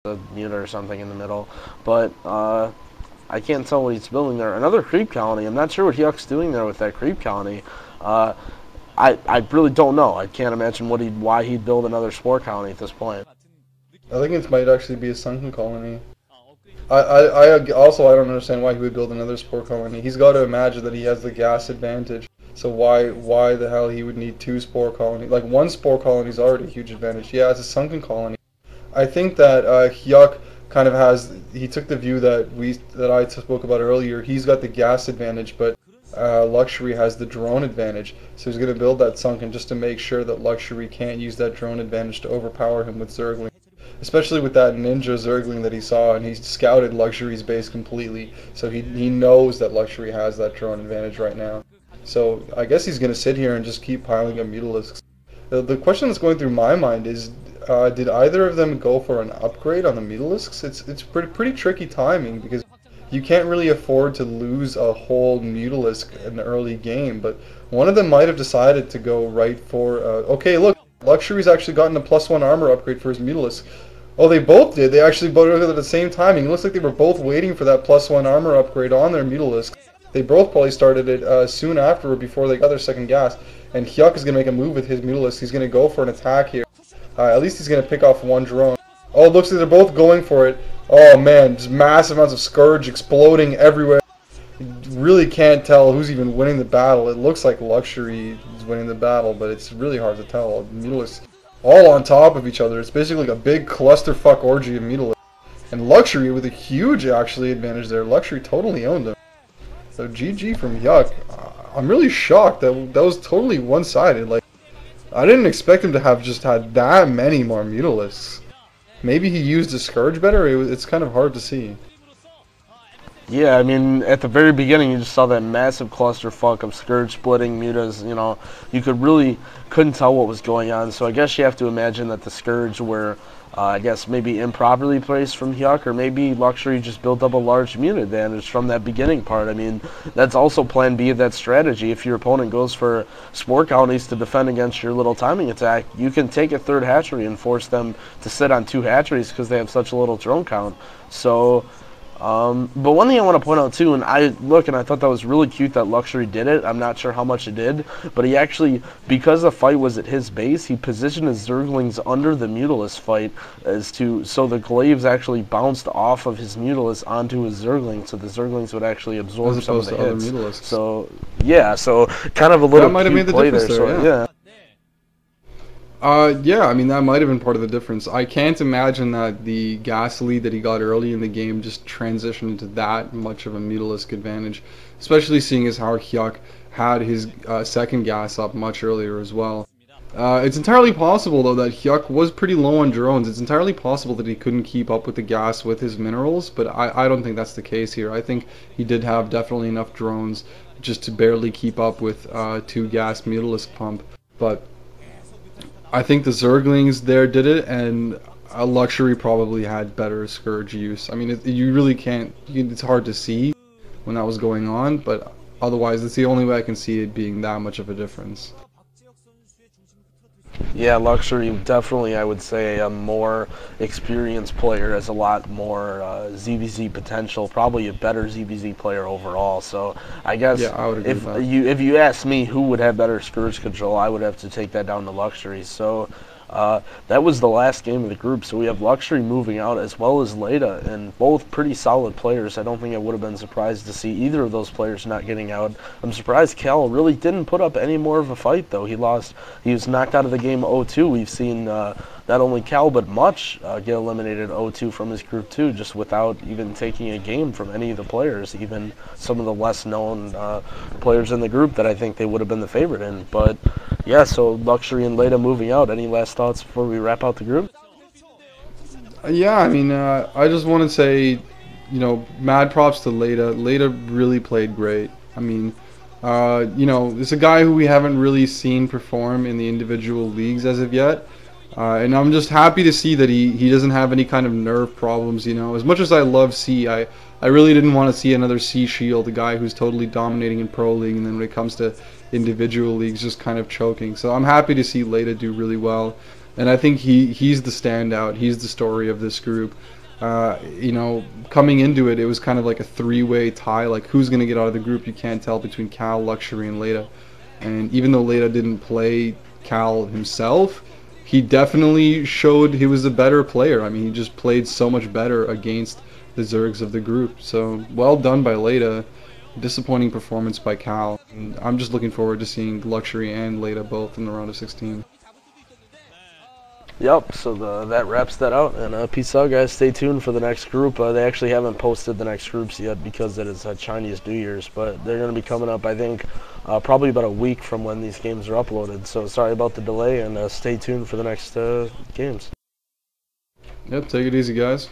a muta or something in the middle. But I can't tell what he's building there. Another creep colony. I'm not sure what Hyuk's doing there with that creep colony. I really don't know. I can't imagine why he'd build another spore colony at this point. I think it might actually be a sunken colony. I also I don't understand why he would build another spore colony. He's got to imagine that he has the gas advantage. So why the hell he would need two spore colonies? Like one spore colony is already a huge advantage. Yeah, it's a sunken colony. I think that Hyuk kind of he took the view that I spoke about earlier. He's got the gas advantage, but Luxury has the drone advantage. So he's going to build that sunken just to make sure that Luxury can't use that drone advantage to overpower him with Zergling. Especially with that ninja Zergling that he saw, and he scouted Luxury's base completely. So he knows that Luxury has that drone advantage right now. So I guess he's going to sit here and just keep piling up Mutalisks. The question that's going through my mind is, did either of them go for an upgrade on the Mutalisks? It's pretty tricky timing, because you can't really afford to lose a whole Mutalisk in the early game, but one of them might have decided to go right for... okay, look, Luxury's actually gotten a +1 armor upgrade for his Mutalisk. Oh, they both did. They actually both did at the same timing. It looks like they were both waiting for that +1 armor upgrade on their Mutalisk. They both probably started it soon after or before they got their second gas. And Hyuk is going to make a move with his Mutalisk. He's going to go for an attack here. At least he's going to pick off one drone. Oh, it looks like they're both going for it. Oh man, just massive amounts of Scourge exploding everywhere. You really can't tell who's even winning the battle. It looks like Luxury is winning the battle, but it's really hard to tell. Mutalisks all on top of each other. It's basically like a big clusterfuck orgy of Mutalisks. And Luxury with a huge actually advantage there. Luxury totally owned them. So GG from Hyuk. I'm really shocked that was totally one-sided. Like, I didn't expect him to have just had that many more Mutalisks. Maybe he used the Scourge better. It's kind of hard to see. Yeah, I mean, at the very beginning, you just saw that massive clusterfuck of Scourge splitting mutas. You know, you couldn't tell what was going on. So I guess you have to imagine that the Scourge were, I guess, maybe improperly placed from Hyuk, or maybe Luxury just built up a large muta advantage from that beginning part. I mean, that's also plan B of that strategy. If your opponent goes for spore colonies to defend against your little timing attack, you can take a third hatchery and force them to sit on 2 hatcheries because they have such a little drone count. So... but one thing I want to point out too, and I thought that was really cute that Luxury did it. I'm not sure how much it did, but he actually, because the fight was at his base, he positioned his Zerglings under the Mutalisk fight so the glaives actually bounced off of his Mutalisk onto his Zerglings, so the Zerglings would actually absorb some of the hits. So yeah, so kind of a little cute play there. So yeah. Yeah, I mean, that might have been part of the difference. I can't imagine that the gas lead that he got early in the game just transitioned into that much of a Mutalisk advantage, especially seeing as how Hyuk had his second gas up much earlier as well. It's entirely possible, though, that Hyuk was pretty low on drones. It's entirely possible that he couldn't keep up with the gas with his minerals, but I don't think that's the case here. I think he did have definitely enough drones just to barely keep up with 2 gas Mutalisk pump, but... I think the Zerglings there did it, and Luxury probably had better Scourge use. I mean, you really can't... It's hard to see when that was going on, but otherwise, it's the only way I can see it being that much of a difference. Yeah, Luxury definitely, I would say, a more experienced player, has a lot more ZVZ potential, probably a better ZVZ player overall. So I guess if you ask me who would have better Scourge control, I would have to take that down to Luxury. So that was the last game of the group. So we have Luxury moving out as well as Leda, and both pretty solid players. I don't think I would have been surprised to see either of those players not getting out. I'm surprised Cal really didn't put up any more of a fight, though. He was knocked out of the game 0-2. We've seen not only Cal but Much get eliminated 0-2 from his group too, just without even taking a game from any of the players, even some of the less known players in the group that I think they would have been the favorite in. But yeah, so Luxury and Leda moving out. Any last thoughts before we wrap out the group? Yeah, I mean, I just want to say, you know, mad props to Leda. Leda really played great. I mean, you know, it's a guy who we haven't really seen perform in the individual leagues as of yet. And I'm just happy to see that he doesn't have any kind of nerve problems, you know. As much as I love C, I really didn't want to see another C Shield, a guy who's totally dominating in Pro League, and then when it comes to individual leagues, just kind of choking. So I'm happy to see Leda do really well. And I think he's the standout. He's the story of this group. You know, coming into it, it was kind of like a three-way tie. Like, who's going to get out of the group? You can't tell between Cal, Luxury, and Leda. And even though Leda didn't play Cal himself, he definitely showed he was a better player. I mean, he just played so much better against the Zergs of the group. So, well done by Leda. Disappointing performance by Cal. And I'm just looking forward to seeing Luxury and Leda both in the round of 16. Yep, so that wraps that out, and peace out, guys. Stay tuned for the next group. They actually haven't posted the next groups yet because it is Chinese New Year's, but they're going to be coming up, I think, probably about a week from when these games are uploaded. So sorry about the delay, and stay tuned for the next games. Yep, take it easy, guys.